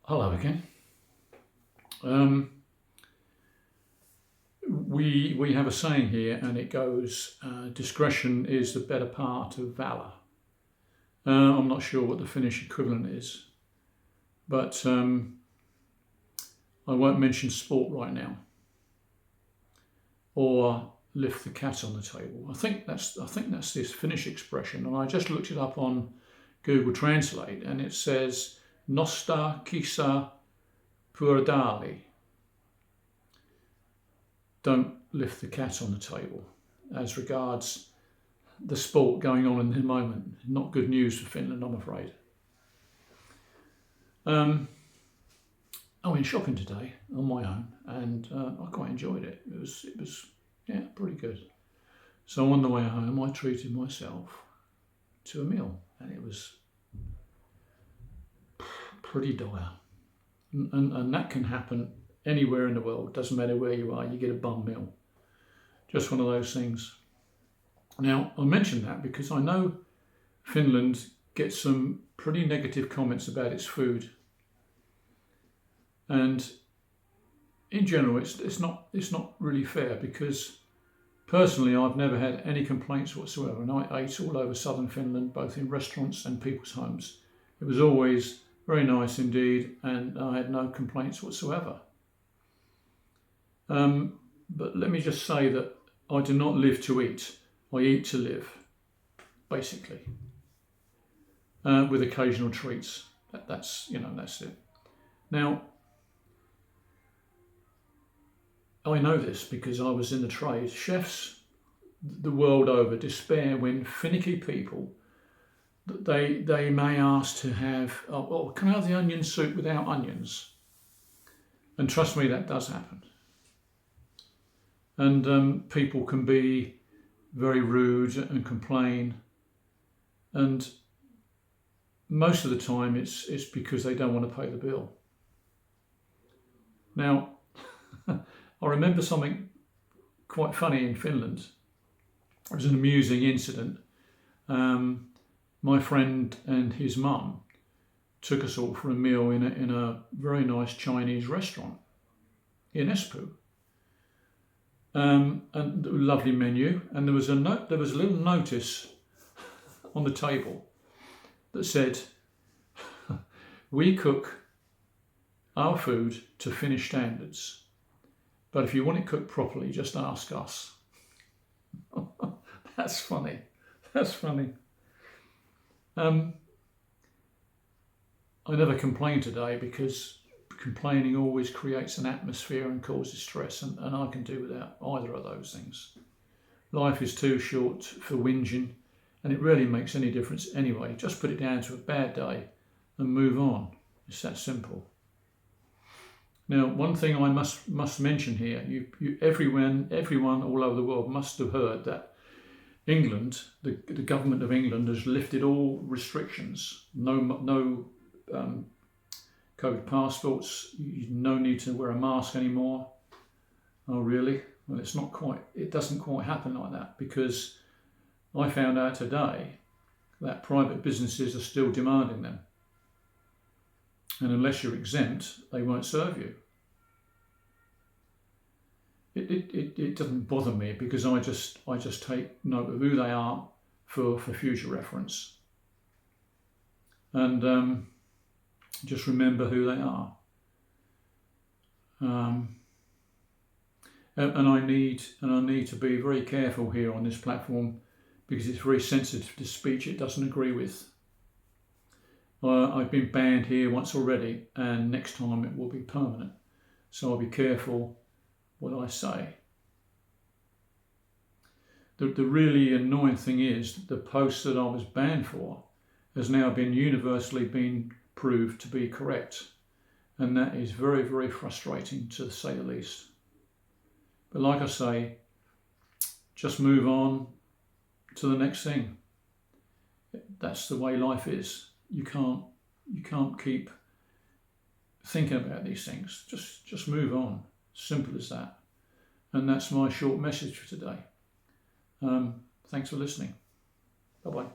Hello again. Um, we have a saying here, and it goes, "Discretion is the better part of valour." I'm not sure what the Finnish equivalent is, but I won't mention sport right now, or lift the cat on the table. I think that's this Finnish expression, and I just looked it up on Google Translate, and it says "Nosta kisa pöydälle." Don't lift the cat on the table, as regards the sport going on in the moment. Not good news for Finland, I'm afraid. I went shopping today on my own, and I quite enjoyed it. It was yeah, pretty good. So on the way home, I treated myself to a meal, and it was pretty dire. And that can happen anywhere in the world. Doesn't matter where you are, you get a bum meal. Just one of those things. Now, I mention that because I know Finland gets some pretty negative comments about its food, and in general, it's not really fair, because personally, I've never had any complaints whatsoever, and I ate all over southern Finland, both in restaurants and people's homes. It was always very nice indeed, and I had no complaints whatsoever. But let me just say that I do not live to eat. I eat to live, basically, with occasional treats. That's it. Now, I know this because I was in the trade. Chefs the world over despair when finicky people, they may ask to have, oh, can I have the onion soup without onions? And trust me, that does happen. And people can be very rude and complain, and most of the time it's because they don't want to pay the bill. Now, I remember something quite funny in Finland. It was an amusing incident. My friend and his mum took us all for a meal in a very nice Chinese restaurant in Espoo. And a lovely menu, and there was a little notice on the table that said, "We cook our food to Finnish standards, but if you want it cooked properly, just ask us." That's funny. That's funny. I never complain today, because complaining always creates an atmosphere and causes stress, and I can do without either of those things. Life is too short for whinging, and it rarely makes any difference anyway. Just put it down to a bad day and move on. It's that simple. Now, one thing I must mention here: everyone all over the world must have heard that England, the government of England, has lifted all restrictions. No COVID passports. No need to wear a mask anymore. Oh, really? Well, it doesn't quite happen like that, because I found out today that private businesses are still demanding them. And unless you're exempt, they won't serve you. It doesn't bother me, because I just take note of who they are for future reference. And just remember who they are. And I need to be very careful here on this platform, because it's very sensitive to speech it doesn't agree with. I've been banned here once already, and next time it will be permanent. So I'll be careful what I say. The really annoying thing is that the post that I was banned for has now been universally proved to be correct, and that is very, very frustrating, to say the least. But like I say, just move on to the next thing. That's the way life is. You can't keep thinking about these things. Just move on. Simple as that. And that's my short message for today. Thanks for listening. Bye-bye.